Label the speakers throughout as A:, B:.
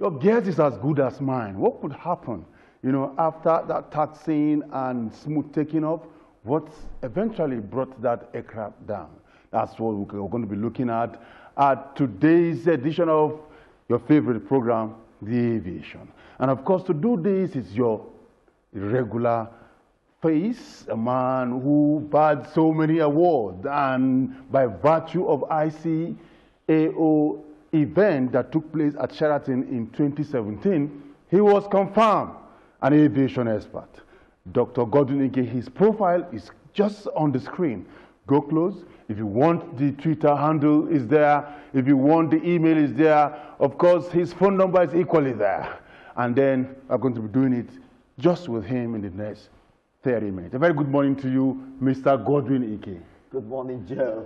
A: Your guess is as good as mine. What could happen, after that taxiing and smooth taking off? What eventually brought that aircraft down? That's what we're going to be looking at today's edition of your favorite program, The Aviation. And of course, to do this is your regular face, a man who had so many awards, and by virtue of ICAO event that took place at Sheraton in 2017, he was confirmed an aviation expert. Dr. Godwin Ike, his profile is just on the screen. Go close. If you want, the Twitter handle is there. If you want, the email is there. Of course, his phone number is equally there. And then I'm going to be doing it just with him in the next 30 minutes. A very good morning to you, Mr. Godwin Ike.
B: Good morning, Joe.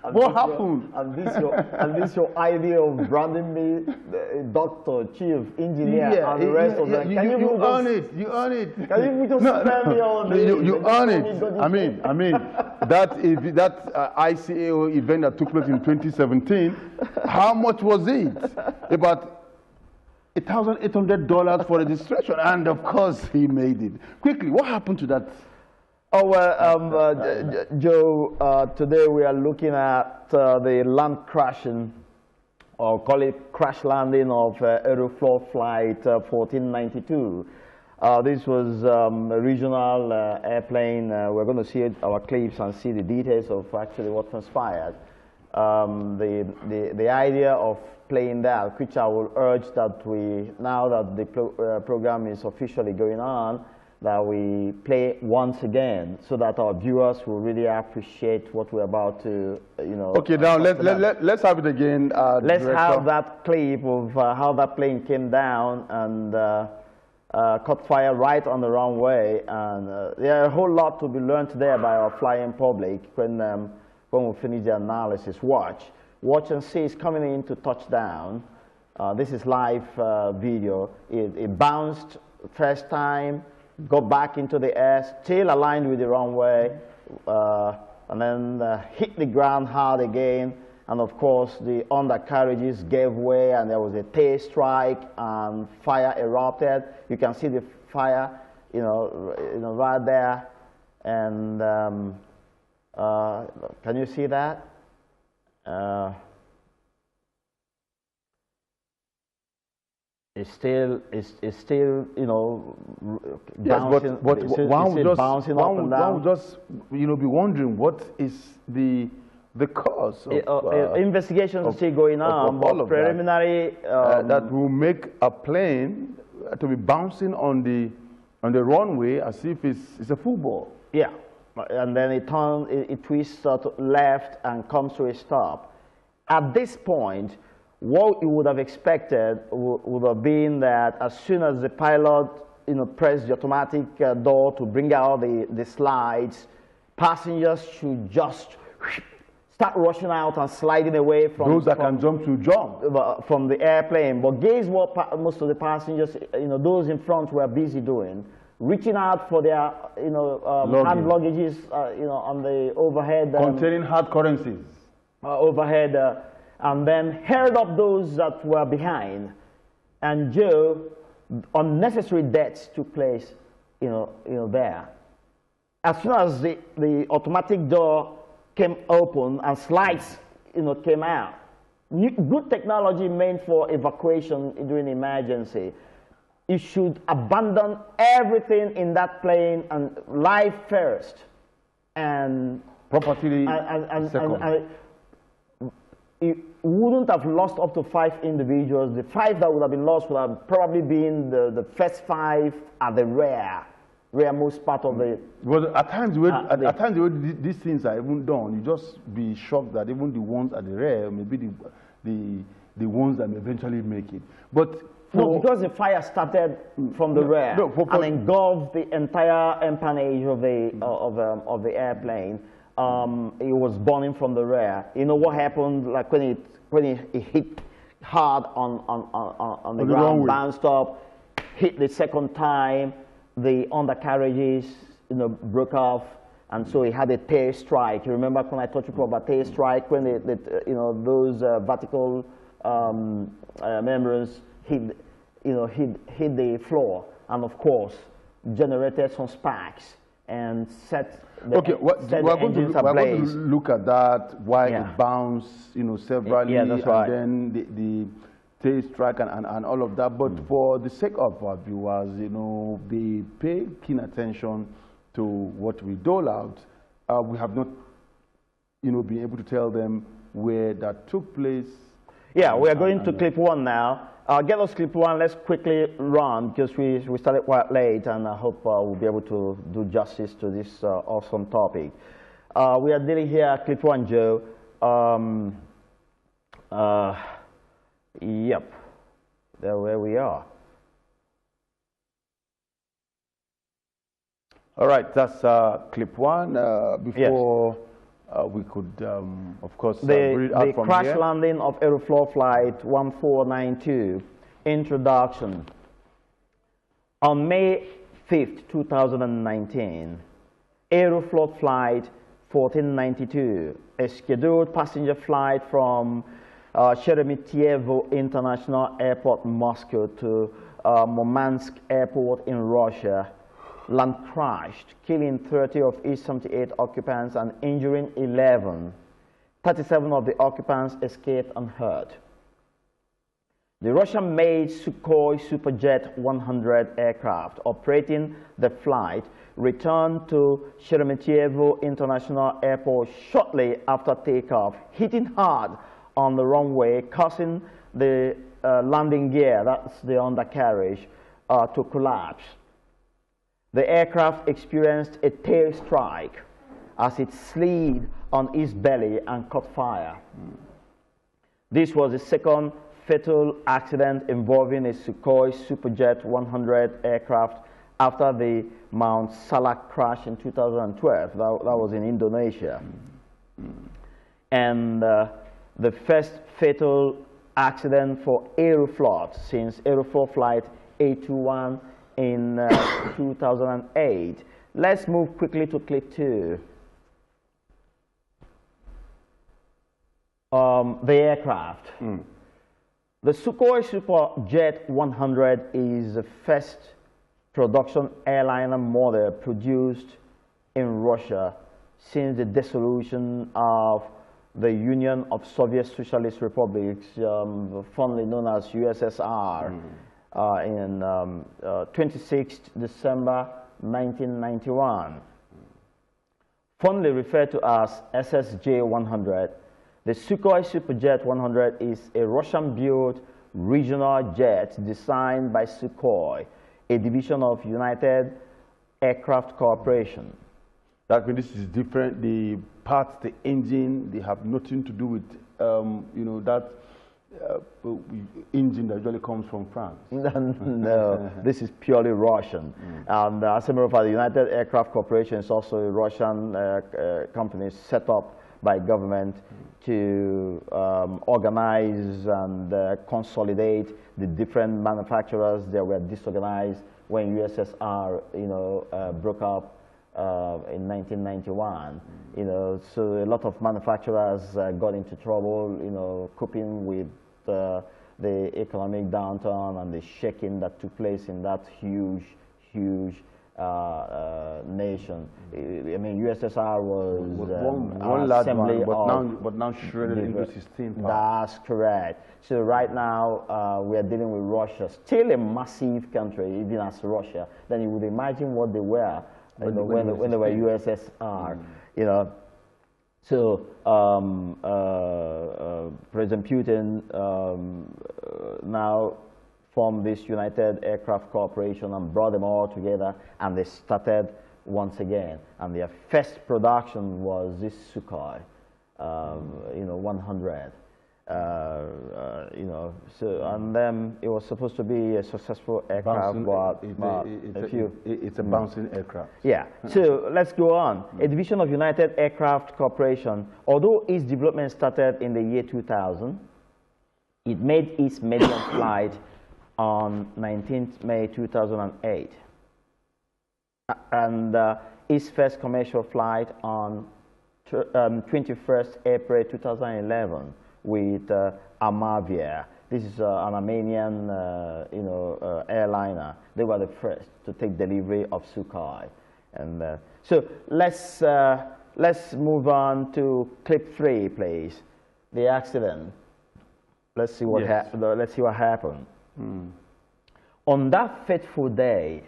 A: What happened?
B: And this your idea of branding me doctor, chief, engineer, and the rest of them.
A: You earn it. You earn it.
B: Can you just spare me all day?
A: You earn it. I mean, that ICAO event that took place in 2017, how much was it? About $1,800 for registration, and of course he made it. Quickly, what happened to that?
B: Oh, well, Joe, today we are looking at the land crashing, or call it crash landing of Aeroflot flight 1492. This was a regional airplane. We're going to see our clips and see the details of actually what transpired. The idea of playing that, which I will urge that now that the program is officially going on, that we play once again so that our viewers will really appreciate what we're about to,
A: Okay, now let's have it again.
B: Let's have that clip of how that plane came down and caught fire right on the runway. And there are a whole lot to be learned there by our flying public when we finish the analysis. Watch and see. It's coming into touchdown. This is live video. It bounced first time, got back into the air, still aligned with the runway, and then hit the ground hard again. And of course, the undercarriages gave way, and there was a tail strike, and fire erupted. You can see the fire, right there. And can you see that? It's still, bouncing.
A: But one would just, be wondering what is the cause of
B: investigations are still going on, but preliminary
A: that will make a plane to be bouncing on the runway as if it's a football.
B: Yeah, and then it twists to left and comes to a stop. At this point, what you would have expected would have been that as soon as the pilot pressed the automatic door to bring out the slides, passengers should just start rushing out and sliding away from
A: those that can jump
B: from the airplane. But guess what most of the passengers, those in front were busy doing? Reaching out for their hand luggages on the overhead.
A: Containing hard currencies.
B: Overhead. And then held up those that were behind. And Joe, unnecessary deaths took place, there. As soon as the automatic door came open and slides, came out. Good technology meant for evacuation during emergency. You should abandon everything in that plane and life first, and
A: property second.
B: It wouldn't have lost up to 5 individuals. The 5 that would have been lost would have probably been the first 5 at the rearmost part of the.
A: Well, at times, these things are even done, you just be shocked that even the ones at the rear, maybe the ones that may eventually make it. But
B: no, because the fire started from the rear and engulfed the entire empennage of the airplane. It was burning from the rear. You know what happened? Like when it hit hard on the ground, bounced up, hit the second time, the undercarriages, broke off, and so it had a tail strike. You remember when I told you about tail strike, when those vertical membranes hit the floor, and of course generated some sparks and set the,
A: we're going to look at that, why it bounced, severally,
B: that's right.
A: and then the tail strike and all of that. But for the sake of our viewers, they pay keen attention to what we dole out. We have not, been able to tell them where that took place.
B: Yeah, we are going to clip one now. Get us clip one. Let's quickly run because we started quite late, and I hope we'll be able to do justice to this awesome topic. We are dealing here clip one, Joe. Yep, there where we are.
A: All right, that's clip one. Before we could, of course, read out from
B: the crash
A: here.
B: landing of Aeroflot flight 1492. Introduction. On May 5th, 2019, Aeroflot flight 1492, a scheduled passenger flight from Sheremetyevo International Airport, Moscow, to Murmansk Airport in Russia, land crashed, killing 30 of its 78 occupants and injuring 11. 37 of the occupants escaped unhurt. The Russian-made Sukhoi Superjet 100 aircraft operating the flight returned to Sheremetyevo International Airport shortly after takeoff, hitting hard on the runway, causing the landing gear, that's the undercarriage, to collapse. The aircraft experienced a tail strike as it slid on its belly and caught fire. This was the second fatal accident involving a Sukhoi Superjet 100 aircraft after the Mount Salak crash in 2012. That was in Indonesia. And the first fatal accident for Aeroflot since Aeroflot flight 821 in 2008. Let's move quickly to clip two. The aircraft. The Sukhoi Superjet 100 is the first production airliner model produced in Russia since the dissolution of the Union of Soviet Socialist Republics, fondly known as USSR, in 26 December 1991. Fondly referred to as SSJ-100, the Sukhoi Superjet 100 is a Russian-built regional jet designed by Sukhoi, a division of United Aircraft Corporation.
A: That means this is different. The parts, the engine, they have nothing to do with, that engine that usually comes from France.
B: No, this is purely Russian. And as a matter of fact, the United Aircraft Corporation is also a Russian company set up by government to organize and consolidate the different manufacturers that were disorganized when USSR, broke up in 1991. So a lot of manufacturers got into trouble, coping with the economic downturn and the shaking that took place in that huge nation. I mean, USSR was
A: one large one, but now shredded into 16 parts.
B: That's correct. So right now we are dealing with Russia, still a massive country, even as Russia. Then you would imagine what they were when they were USSR. So President Putin now formed this United Aircraft Corporation and brought them all together, and they started once again. And their first production was this Sukhoi, 100. And then it was supposed to be a successful aircraft,
A: it's a bouncing aircraft.
B: Yeah. So let's go on. A division of United Aircraft Corporation, although its development started in the year 2000, it made its maiden flight on 19th May 2008, and its first commercial flight on 21st April 2011, with Aviation. This is an Armenian, airliner. They were the first to take delivery of Sukhoi. And so let's move on to clip 3, please. The accident. Let's see what happened. On that fateful day,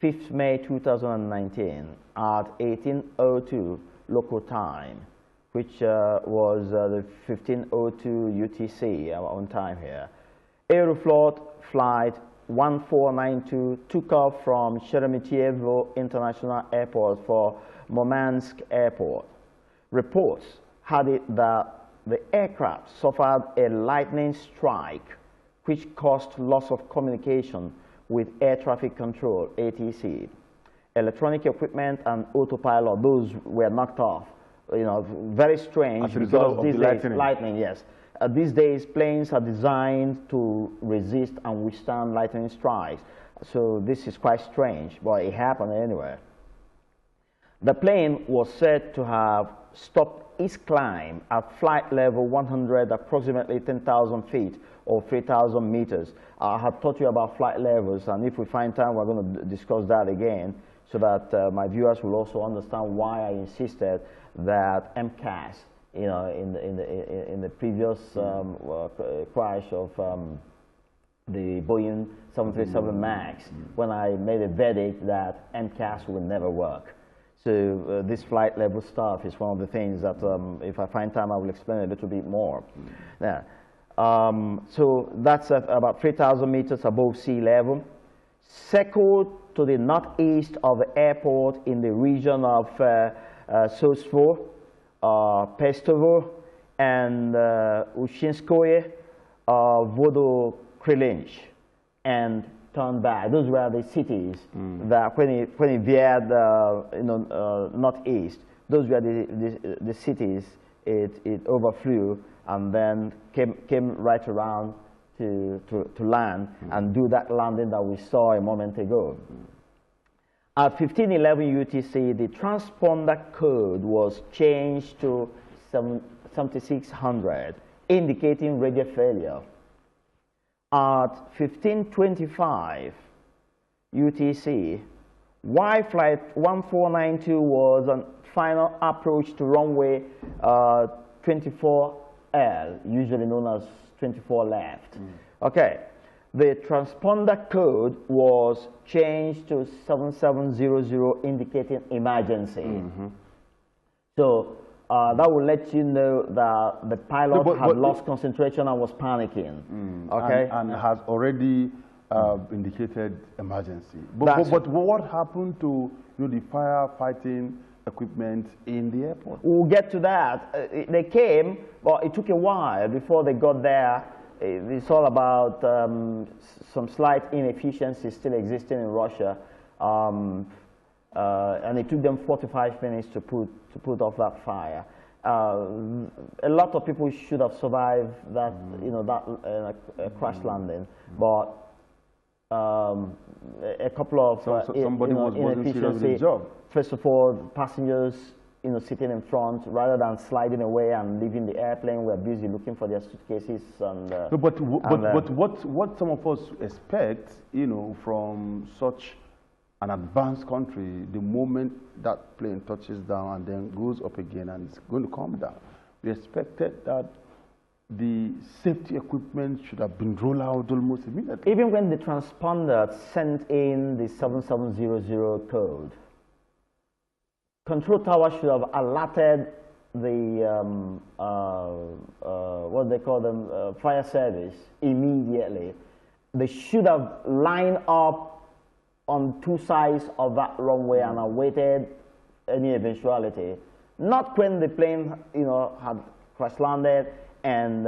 B: 5th May 2019, at 18:02 local time, which was the 15:02 UTC, our own time here, Aeroflot flight 1492 took off from Sheremetyevo International Airport for Murmansk Airport. Reports had it that the aircraft suffered a lightning strike, which caused loss of communication with air traffic control, ATC. Electronic equipment and autopilot, those were knocked off. Very strange because these days, lightning, yes. These days, planes are designed to resist and withstand lightning strikes. So this is quite strange, but it happened anyway. The plane was said to have stopped its climb at flight level 100, approximately 10,000 feet or 3,000 meters. I have taught you about flight levels, and if we find time, we're going to discuss that again, so that my viewers will also understand why I insisted that MCAS, in the previous crash of the Boeing 737 MAX, when I made a verdict that MCAS will never work. So this flight level stuff is one of the things that, if I find time, I will explain a little bit more. Yeah. So that's about 3,000 meters above sea level. Circled to the northeast of the airport in the region of Sosvo, Pestovo, and Ushinskoye, Vodokrylinch, and turned back. Those were the cities that when it veered northeast, those were the cities it overflew and then came right around to land and do that landing that we saw a moment ago. At 15:11 UTC, the transponder code was changed to 7600, indicating radio failure. At 15:25 UTC, while flight 1492 was on final approach to runway 24L, usually known as 24 left. Okay, the transponder code was changed to 7700, indicating emergency. So that will let you know that the pilot had lost concentration and was panicking. Okay,
A: and has already indicated emergency. But what happened to the firefighting equipment in the airport?
B: We'll get to that. They came, but it took a while before they got there. It's all about some slight inefficiencies still existing in Russia, and it took them 45 minutes to put off that fire. A lot of people should have survived that, crash landing, but a couple of
A: somebody wasn't serious with his job.
B: First of all, passengers, sitting in front, rather than sliding away and leaving the airplane, were busy looking for their suitcases. And
A: no, but what some of us expect, from such an advanced country, the moment that plane touches down and then goes up again and it's going to come down, we expected that the safety equipment should have been rolled out almost immediately.
B: Even when the transponder sent in the 7700 code, control tower should have alerted the, what they call them, fire service immediately. They should have lined up on two sides of that runway and awaited any eventuality. Not when the plane, had crash landed and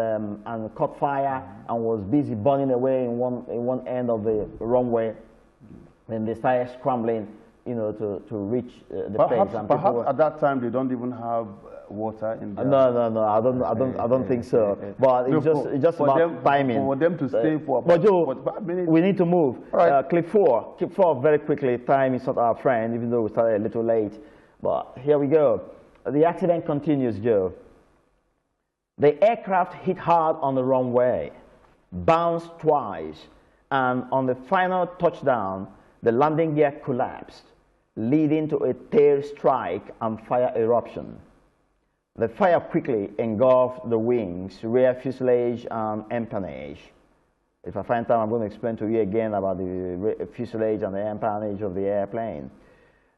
B: caught fire and was busy burning away in one end of the runway. Then they started scrambling, to reach the place. And
A: perhaps at that time they don't even have water in there.
B: No, I don't think so. But it's just about timing.
A: For them to stay for
B: but Joe, we need to move.
A: Right.
B: Clip four very quickly. Time is not our friend, even though we started a little late. But here we go. The accident continues, Joe. The aircraft hit hard on the runway, bounced twice, and on the final touchdown, the landing gear collapsed, leading to a tail strike and fire eruption. The fire quickly engulfed the wings, rear fuselage, and empennage. If I find time, I'm going to explain to you again about the fuselage and the empennage of the airplane.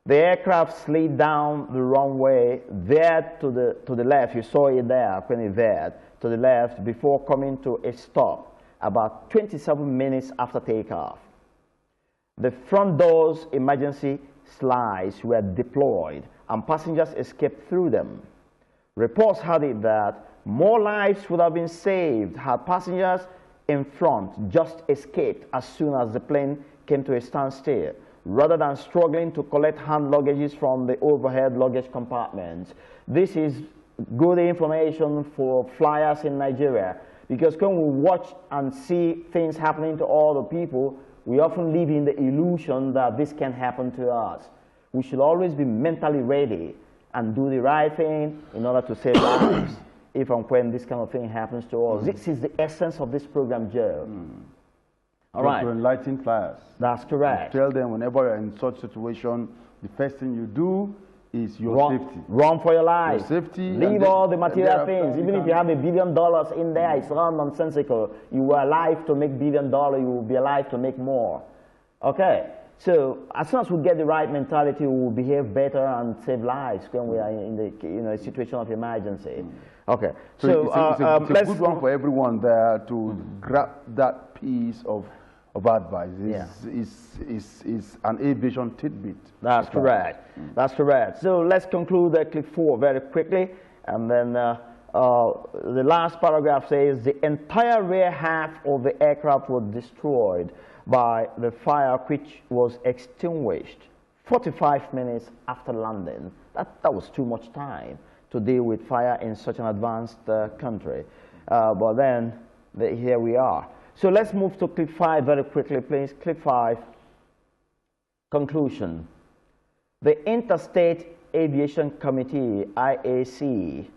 B: The aircraft slid down the runway, veered to the left. You saw it there when it veered to the left before coming to a stop about 27 minutes after takeoff. The front doors emergency slides were deployed and passengers escaped through them. Reports had it that more lives would have been saved had passengers in front just escaped as soon as the plane came to a standstill, rather than struggling to collect hand luggages from the overhead luggage compartments. This is good information for flyers in Nigeria, because when we watch and see things happening to other people, we often live in the illusion that this can happen to us. We should always be mentally ready and do the right thing in order to save lives if and when this kind of thing happens to us. This is the essence of this program, Joe. All right.
A: To enlighten flyers.
B: That's correct.
A: You tell them whenever you're in such situation, the first thing you do is your safety.
B: Run for your life.
A: Your safety.
B: Leave all the material things. Even if you have $1 billion in there, it's all nonsensical. You were alive to make $1 billion, you will be alive to make more. Okay. So as soon as we get the right mentality, we will behave better and save lives when we are in the a situation of emergency. Okay. So
A: it's a good one for everyone there to grab that piece of advice. It's an aviation tidbit.
B: That's correct. That's correct. So let's conclude clip 4 very quickly, and then the last paragraph says the entire rear half of the aircraft was destroyed by the fire, which was extinguished 45 minutes after landing. That was too much time to deal with fire in such an advanced country. But then here we are. So let's move to clip 5 very quickly, please. Clip 5, conclusion. The Interstate Aviation Committee, IAC,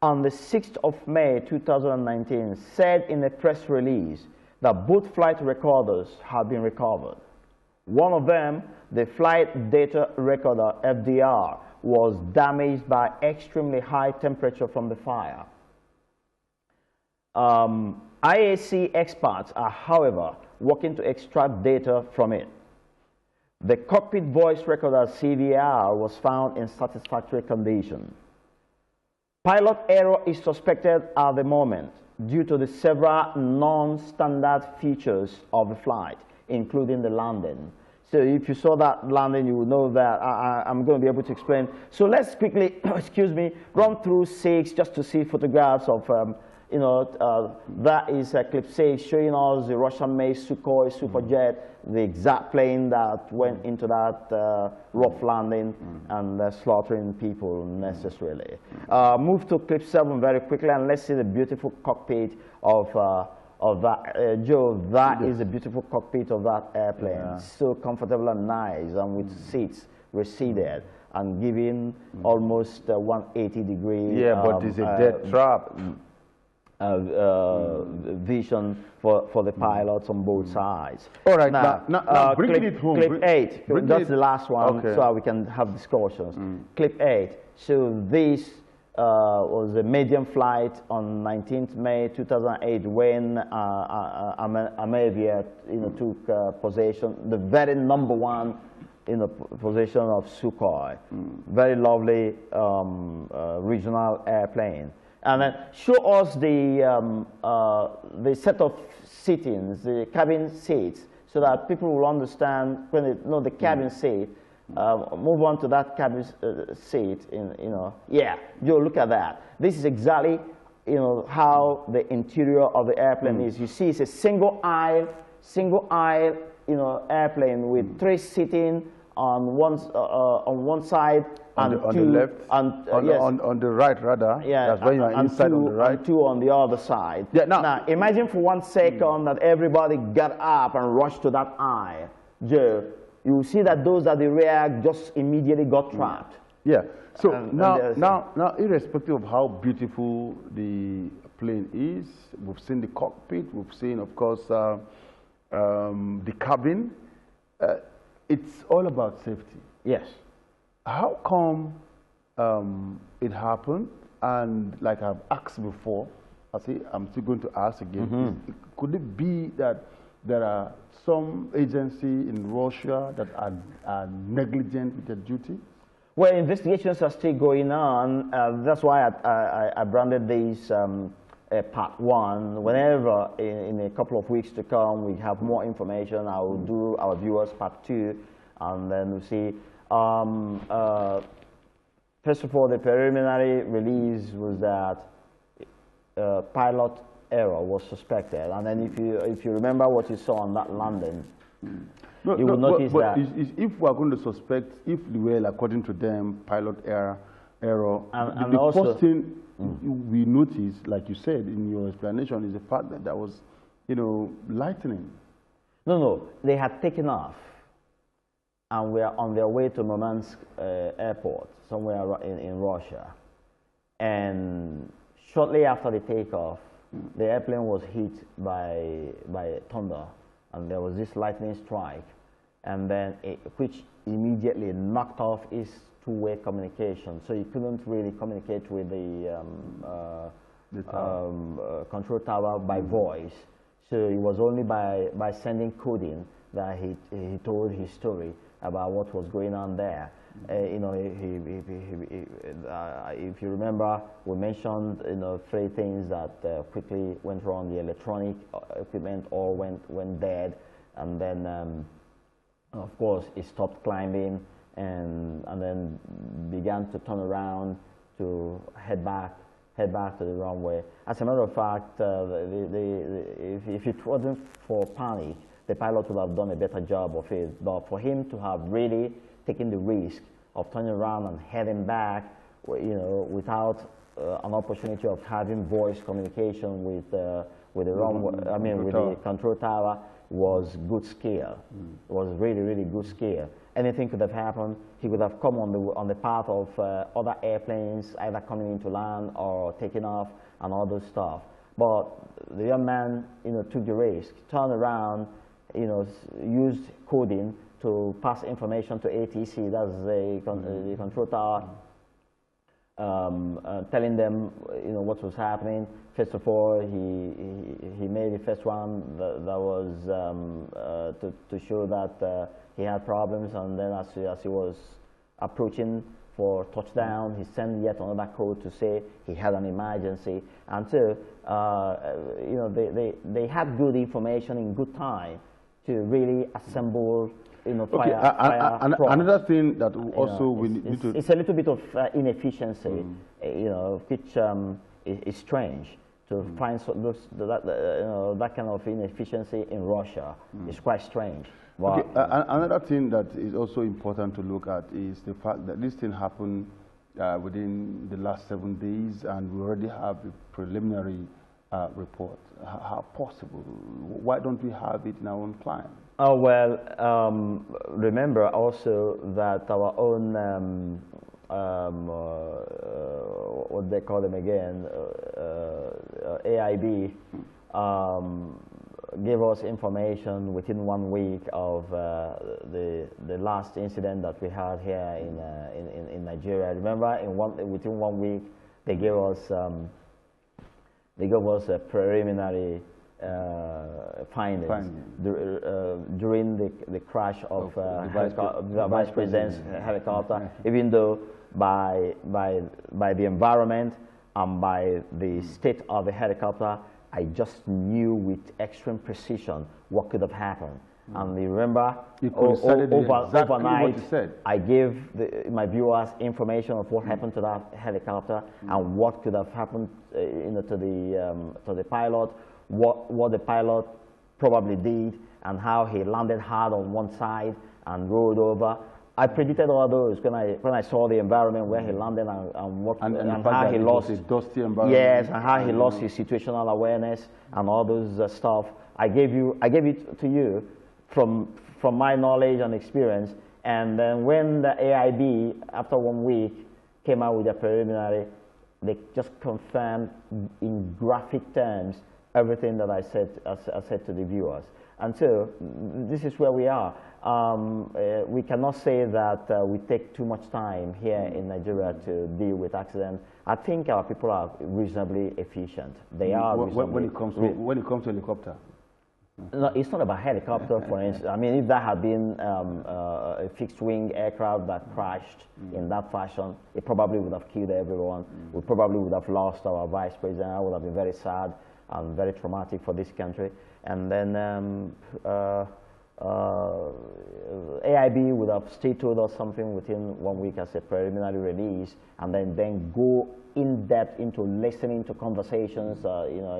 B: on the 6th of May 2019 said in a press release that both flight recorders had been recovered. One of them, the Flight Data Recorder, FDR, was damaged by extremely high temperature from the fire. IAC experts are, however, working to extract data from it. The cockpit voice recorder, CVR, was found in satisfactory condition. Pilot error is suspected at the moment due to the several non-standard features of the flight, including the landing. So if you saw that landing, you will know that I'm going to be able to explain. So let's quickly, excuse me, run through 6 just to see photographs of, that is clip 6 showing us the Russian-made Sukhoi Superjet, the exact plane that went into that rough landing and slaughtering people necessarily. Move to clip 7 very quickly, and let's see the beautiful cockpit of that. Joe, that is the beautiful cockpit of that airplane. Yeah. So comfortable and nice, and with seats receded and giving almost 180 degree.
A: Yeah, but it's a dead trap.
B: Vision for the pilots on both sides.
A: All right, now bring it home.
B: Clip 8, that's the last one, so we can have discussions. Clip 8, so this was a medium flight on 19th May 2008 when Aviation took possession, the very #1 possession of Sukhoi. Very lovely regional airplane. And then show us the set of seatings, the cabin seats, so that people will understand when they know the cabin seat. Move on to that cabin seat. Yeah, Joe, look at that. This is exactly how the interior of the airplane is. You see, it's a single aisle, airplane with 3 seating on one side.
A: On the left, on the right rather.
B: Yeah,
A: that's when you are inside on the right.
B: And 2 on the other side.
A: Yeah,
B: now imagine for 1 second that everybody got up and rushed to that aisle. Joe, you will see that those at the rear just immediately got trapped.
A: Yeah. So now, irrespective of how beautiful the plane is, we've seen the cockpit, we've seen, of course, the cabin. It's all about safety.
B: Yes.
A: How come it happened? And like I've asked before, I'm still going to ask again. Could it be that there are some agency in Russia that are negligent with their duty?
B: Well, investigations are still going on. That's why I branded this part one. Whenever in a couple of weeks to come we have more information, I will do our viewers part two, and then we'll see. First of all, the preliminary release was that pilot error was suspected, and then if you remember what you saw on that landing, you will notice that
A: if we are going to suspect, if the well, according to them, pilot error,
B: and
A: the
B: also,
A: first thing we noticed, like you said in your explanation, is the fact that there was, lightning.
B: No, they had taken off and were on their way to Murmansk airport, somewhere in Russia, and shortly after the takeoff, the airplane was hit by thunder, and there was this lightning strike, and then which immediately knocked off its two-way communication. So you couldn't really communicate with the control tower by voice. So it was only by sending coding that he told his story about what was going on there. If you remember, we mentioned 3 things that quickly went wrong. The electronic equipment all went dead, and then of course he stopped climbing and then began to turn around to head back to the runway. As a matter of fact, if it wasn't for panic, the pilot would have done a better job of it. But for him to have really taken the risk of turning around and heading back, without an opportunity of having voice communication with the runway, with the control tower, was good skill. It was really, really good skill. Anything could have happened. He would have come on the path of other airplanes, either coming into land or taking off and all those stuff. But the young man, took the risk, turned around, used coding to pass information to ATC, that's the control tower, telling them, what was happening. First of all, he made the first one that was to show that he had problems, and then as he was approaching for touchdown, he sent yet another code to say he had an emergency. And so, they had good information in good time to really assemble,
A: another thing that also we need to...
B: It's a little bit of inefficiency, which is strange to find that kind of inefficiency in Russia. It's quite strange.
A: Okay. Another thing that is also important to look at is the fact that this thing happened within the last 7 days, and we already have a preliminary report. How possible? Why don't we have it in our own climb?
B: Oh, well, remember also that our own, what they call them again, AIB, gave us information within 1 week of the last incident that we had here in Nigeria. Remember, within 1 week, they gave us a preliminary findings during the crash of the Vice President's helicopter, even though by the environment and by the state of the helicopter, I just knew with extreme precision what could have happened. And you remember, overnight, I gave my viewers information of what happened to that helicopter and what could have happened, to the pilot, what the pilot probably did, and how he landed hard on one side and rolled over. I predicted all those when I saw the environment where he landed and how he lost his dusty environment. Yes, and how he lost his situational awareness and all those stuff. I gave it to you from my knowledge and experience. And then when the AIB, after 1 week, came out with their preliminary, they just confirmed in graphic terms everything that I said to the viewers. And so this is where we are. We cannot say that we take too much time here in Nigeria to deal with accidents. I think our people are reasonably efficient. They are
A: when it comes to helicopter.
B: No, it's not about helicopter, for instance. I mean, if that had been a fixed-wing aircraft that crashed in that fashion, it probably would have killed everyone. We probably would have lost our vice president. I would have been very sad and very traumatic for this country. And then AIB would have still told us something within 1 week as a preliminary release, and then go in depth into listening to conversations, you know,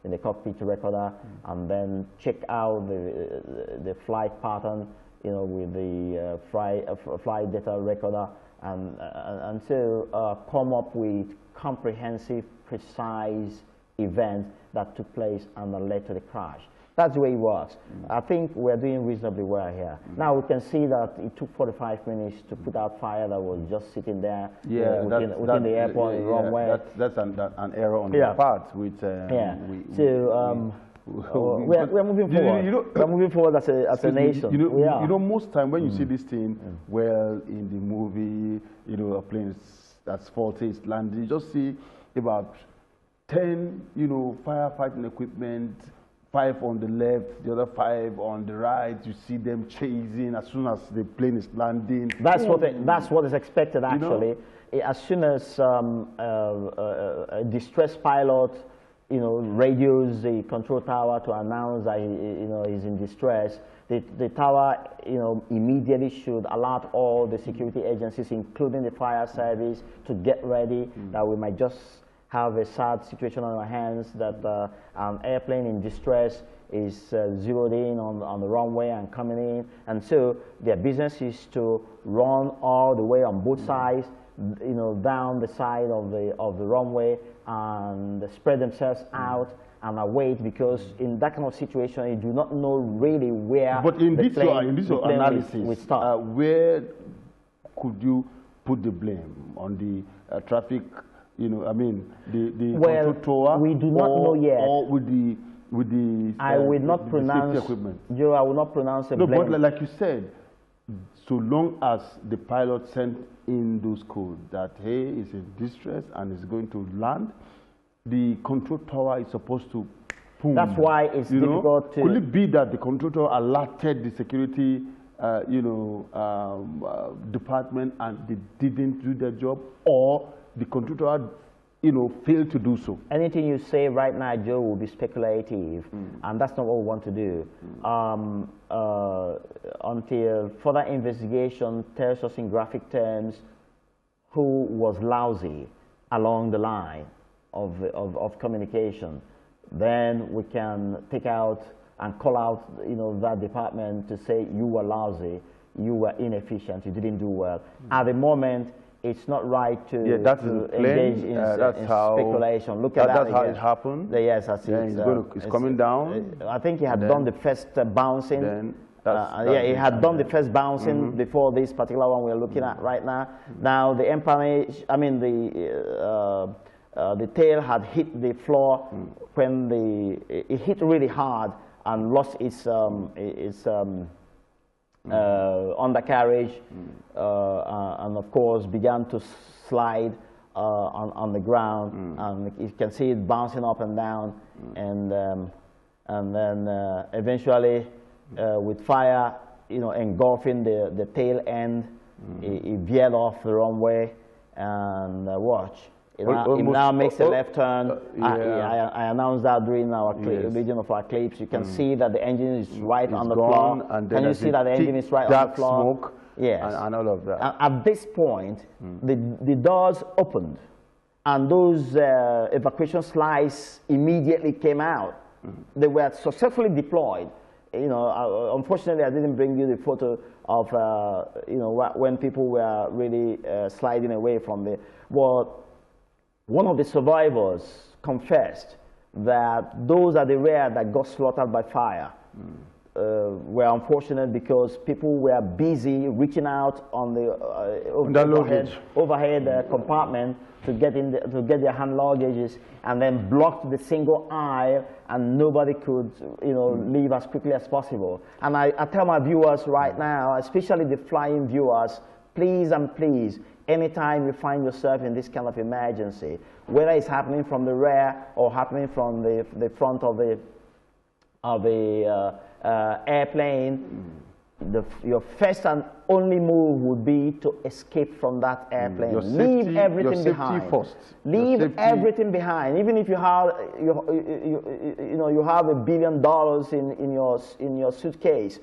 B: in the cockpit recorder, and then check out the flight pattern, you know, with the flight data recorder, and so come up with comprehensive, precise events that took place and that led to the crash. That's the way it works. I think we're doing reasonably well here. Now we can see that it took 45 minutes to put out fire that was just sitting there within the airport runway.
A: That's an error on their part. Which,
B: we're moving forward. We're moving forward as a nation.
A: You know, most time when you see this thing, well, in the movie, you know, a plane that's faulty, it's landing, you just see about 10, you know, firefighting equipment, 5 on the left, the other 5 on the right. You see them chasing as soon as the plane is landing.
B: That's what is expected, actually. You know? As soon as a distressed pilot, you know, radios the control tower to announce that he's in distress, the tower, you know, immediately should alert all the security agencies, including the fire service, to get ready. That we might just have a sad situation on our hands, that an airplane in distress is zeroed in on the runway and coming in. And so their business is to run all the way on both sides, you know, down the side of the runway, and spread themselves out and await, because in that kind of situation you do not know really where
A: but in
B: the
A: this
B: plane
A: analysis,
B: will start.
A: Where could you put the blame? On the traffic, you know, I mean, the control tower?
B: We do not know yet.
A: Or with the
B: I will not pronounce,
A: equipment.
B: Joe, I will not pronounce a blame.
A: No, but like you said, so long as the pilot sent in those codes that, hey, it's in distress and it's going to land, the control tower is supposed to boom.
B: That's why it's difficult to...
A: Could it be that the control tower alerted the security department and they didn't do their job, or the control tower, you know, failed to do so?
B: Anything you say right now, Joe, will be speculative, and that's not what we want to do. Until further investigation tells us in graphic terms who was lousy along the line of communication, then we can take out and call out, you know, that department to say you were lousy, you were inefficient, you didn't do well. At the moment, it's not right to, engage in speculation. Look at that.
A: That's how it happened.
B: Yes, that's it.
A: It's coming down.
B: I think he had done the first bouncing. He had done the first bouncing before this particular one we're looking at right now. Now the empennage, I mean the tail had hit the floor when it hit really hard and lost its undercarriage, and of course began to slide on the ground, and you can see it bouncing up and down, and then eventually with fire, you know, engulfing the tail end, it veered off the runway, and watch. It now makes a left turn. I announced that during our region of our clips. You can see that the engine is right on the floor. Can you see that the engine is right on the floor?
A: Smoke, yes, and all of that.
B: And at this point, the doors opened, and those evacuation slides immediately came out. They were successfully deployed. You know, unfortunately, I didn't bring you the photo of you know, when people were really sliding away from the. Well, one of the survivors confessed that those are the rare that got slaughtered by fire. were unfortunate because people were busy reaching out on the overhead compartment to get their hand luggages, and then blocked the single aisle, and nobody could, leave as quickly as possible. And I tell my viewers right now, especially the flying viewers, please and please, anytime you find yourself in this kind of emergency, whether it's happening from the rear or happening from the front of the airplane, your first and only move would be to escape from that airplane. Leave everything behind.
A: First.
B: Leave everything behind. Even if you have you have $1 billion in your suitcase,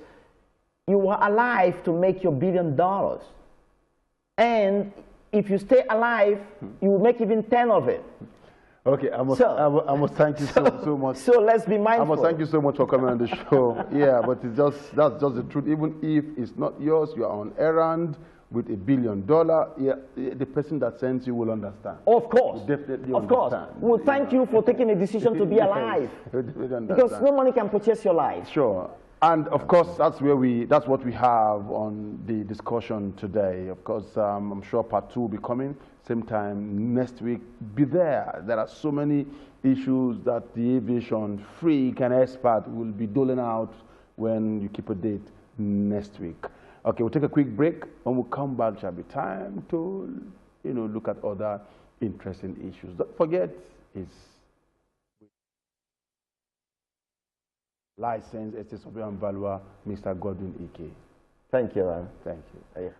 B: you are alive to make your $1 billion. And if you stay alive, you will make even 10 of it.
A: Okay, I must thank you so much.
B: So let's be mindful.
A: I must thank you so much for coming on the show. Yeah, but that's just the truth. Even if it's not yours, you are on errand with $1 billion. Yeah, the person that sends you will understand.
B: Of course,
A: definitely
B: of course. Well, thank you for taking a decision to be alive. Because no money can purchase your life.
A: Sure. And of course, that's what we have on the discussion today. Of course, I'm sure part 2 will be coming same time next week. Be there. There are so many issues that the aviation freak and expert will be doling out when you keep a date next week. Okay, we'll take a quick break. When we come back, shall be time to look at other interesting issues. Don't forget, it's license, Estate Surveyor and Valuer, Mr. Godwin Ike.
B: Thank you, man.
A: Thank you.